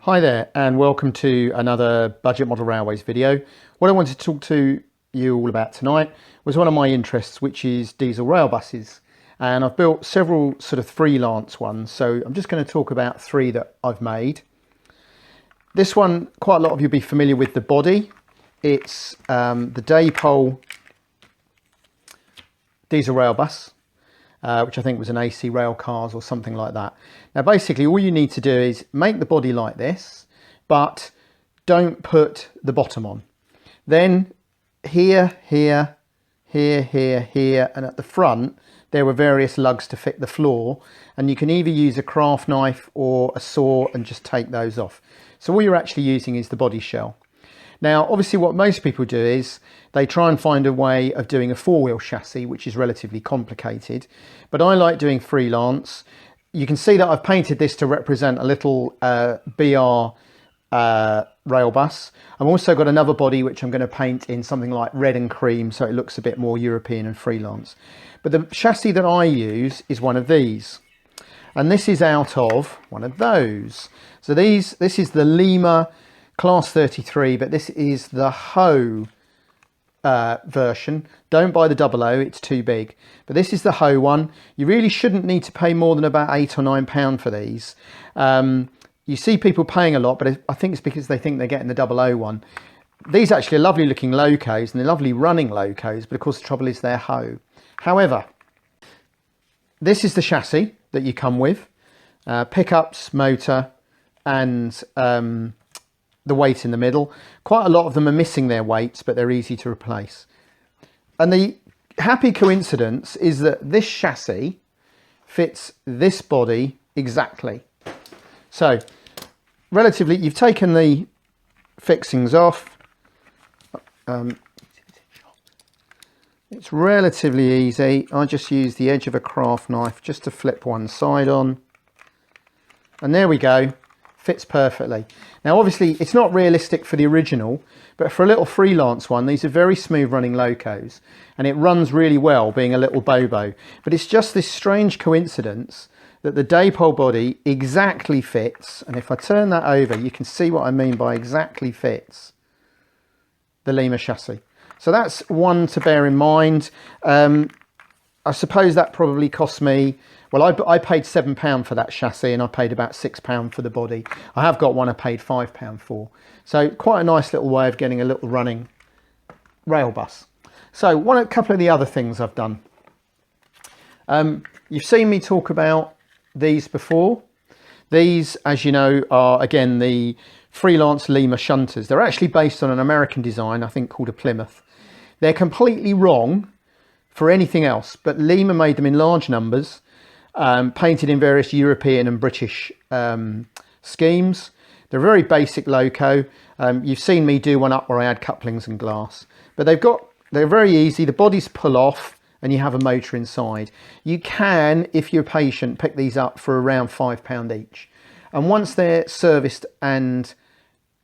Hi there and welcome to another Budget Model Railways video. What I wanted to talk to you all about tonight was one of my interests, which is diesel rail buses. And I've built several sort of freelance ones, so I'm just going to talk about three that I've made. This one, quite a lot of you will be familiar with the body. It's the Dapol diesel rail bus. Which I think was an AC rail cars or something like that. Now basically all you need to do is make the body like this, but don't put the bottom on. Then here, here, here, here, here, and at the front there were various lugs to fit the floor, and you can either use a craft knife or a saw and just take those off. So all you're actually using is the body shell. Now, obviously what most people do is they try and find a way of doing a four-wheel chassis, which is relatively complicated, but I like doing freelance. You can see that I've painted this to represent a little BR rail bus. I've also got another body which I'm going to paint in something like red and cream, so it looks a bit more European and freelance. But the chassis that I use is one of these, and this is out of one of those. So this is the Lima Class 33, but this is the Ho version. Don't buy the 00, it's too big. But this is the Ho one. You really shouldn't need to pay more than about £8 or £9 for these. You see people paying a lot, but I think it's because they think they're getting the 00 one. These actually are lovely looking locos, and they're lovely running locos, but of course the trouble is they're Ho. However, this is the chassis that you come with. Pickups, motor, and the weight in the middle. Quite a lot of them are missing their weights, but they're easy to replace. And the happy coincidence is that this chassis fits this body exactly. So relatively, you've taken the fixings off. It's relatively easy. I just use the edge of a craft knife just to flip one side on, and there we go. Fits perfectly. Now obviously it's not realistic for the original, but for a little freelance one, these are very smooth running locos, and it runs really well being a little Bobo. But it's just this strange coincidence that the Dapol body exactly fits, and if I turn that over you can see what I mean by exactly fits the Lima chassis. So that's one to bear in mind. I suppose that probably cost me, well, I paid £7 for that chassis, and I paid about £6 for the body. I have got one I paid £5 for. So quite a nice little way of getting a little running rail bus. So a couple of the other things I've done. You've seen me talk about these before. These, as you know, are again the Freelance Lima shunters. They're actually based on an American design, I think called a Plymouth. They're completely wrong for anything else, but Lima made them in large numbers, painted in various European and British schemes. They're a very basic loco. You've seen me do one up where I add couplings and glass, but they're very easy. The bodies pull off and you have a motor inside. You can, if you're patient, pick these up for around £5 each. And once they're serviced and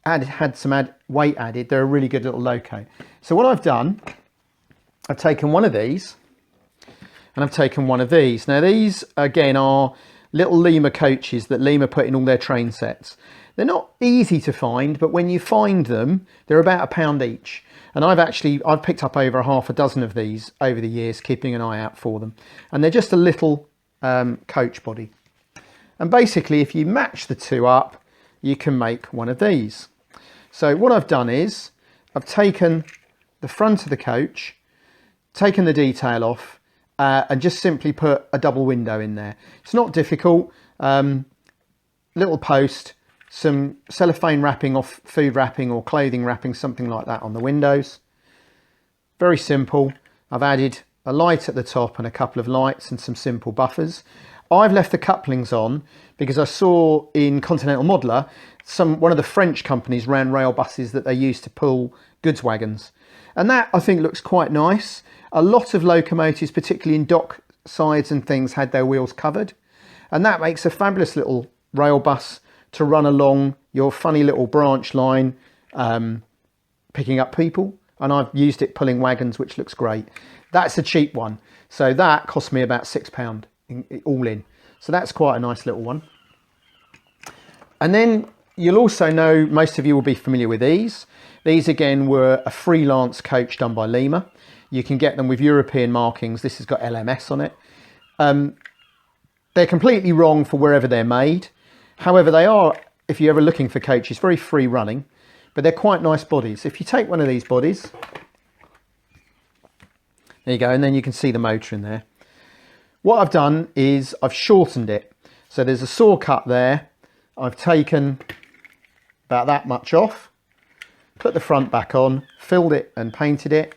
had some weight added, they're a really good little loco. So what I've done, I've taken one of these and I've taken one of these. Now these again are little Lima coaches that Lima put in all their train sets. They're not easy to find, but when you find them, they're about £1 each. And I've picked up over half a dozen of these over the years, keeping an eye out for them. And they're just a little coach body. And basically if you match the two up, you can make one of these. So what I've done is I've taken the front of the coach, taken the detail off, and just simply put a double window in there. It's not difficult. Little post, some cellophane wrapping off food wrapping or clothing wrapping, something like that on the windows. Very simple. I've added a light at the top and a couple of lights and some simple buffers. I've left the couplings on because I saw in Continental Modeler one of the French companies ran rail buses that they used to pull goods wagons, and that I think looks quite nice. A lot of locomotives, particularly in dock sides and things, had their wheels covered, and that makes a fabulous little rail bus to run along your funny little branch line, picking up people. And I've used it pulling wagons, which looks great. That's a cheap one, so that cost me about £6 all in. So that's quite a nice little one. And then you'll also know, most of you will be familiar with these. These again were a Freelance coach done by Lima. You can get them with European markings. This has got LMS on it. They're completely wrong for wherever they're made. However, they are, if you're ever looking for coaches, very free running, but they're quite nice bodies. If you take one of these bodies, there you go, and then you can see the motor in there. What I've done is I've shortened it. So there's a saw cut there. I've taken about that much off, put the front back on, filled it and painted it.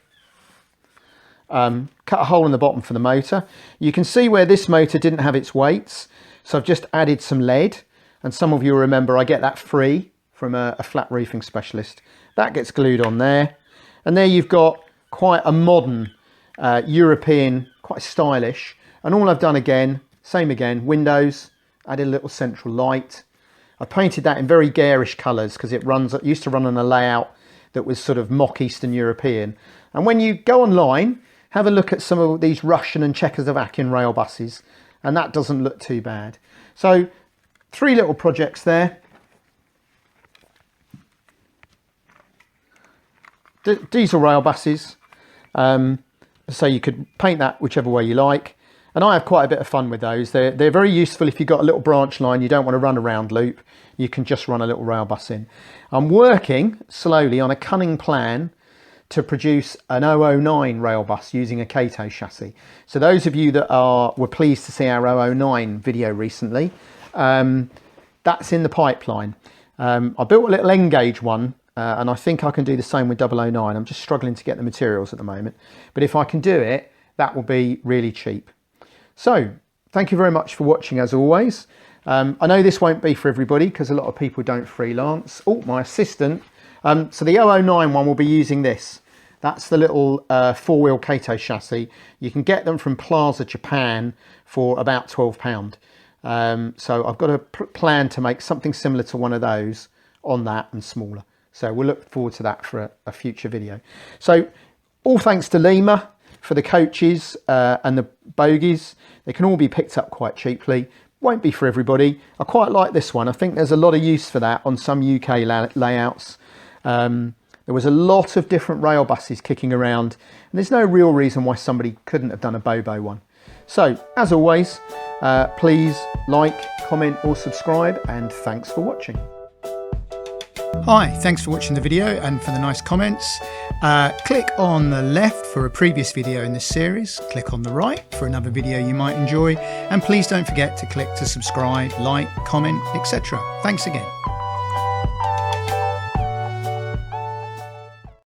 Cut a hole in the bottom for the motor. You can see where this motor didn't have its weights, so I've just added some lead, and some of you will remember I get that free from a flat roofing specialist. That gets glued on there, and there you've got quite a modern European, quite stylish. And all I've done again, same again, windows, added a little central light. I painted that in very garish colours because it used to run on a layout that was sort of mock Eastern European. And when you go online, have a look at some of these Russian and Czechoslovakian rail buses, and that doesn't look too bad. So 3 little projects there. Diesel rail buses. So you could paint that whichever way you like. And I have quite a bit of fun with those. They're very useful if you've got a little branch line, you don't want to run a round loop. You can just run a little rail bus in. I'm working slowly on a cunning plan to produce an 009 rail bus using a Kato chassis. So those of you that were pleased to see our 009 video recently, that's in the pipeline. I built a little N-gauge one, and I think I can do the same with 009. I'm just struggling to get the materials at the moment. But if I can do it, that will be really cheap. So thank you very much for watching as always. I know this won't be for everybody because a lot of people don't freelance. Oh, my assistant. So the 009 one will be using this. That's the little 4-wheel Kato chassis. You can get them from Plaza Japan for about £12. So I've got a plan to make something similar to one of those on that and smaller. So we'll look forward to that for a future video. So all thanks to Lima for the coaches and the bogies. They can all be picked up quite cheaply. Won't be for everybody. I quite like this one. I think there's a lot of use for that on some UK layouts. There was a lot of different rail buses kicking around, and there's no real reason why somebody couldn't have done a Bobo one. So as always, please like, comment or subscribe, and thanks for watching. Hi, thanks for watching the video and for the nice comments. Click on the left for a previous video in this series, click on the right for another video you might enjoy, and please don't forget to click to subscribe, like, comment, etc. Thanks again.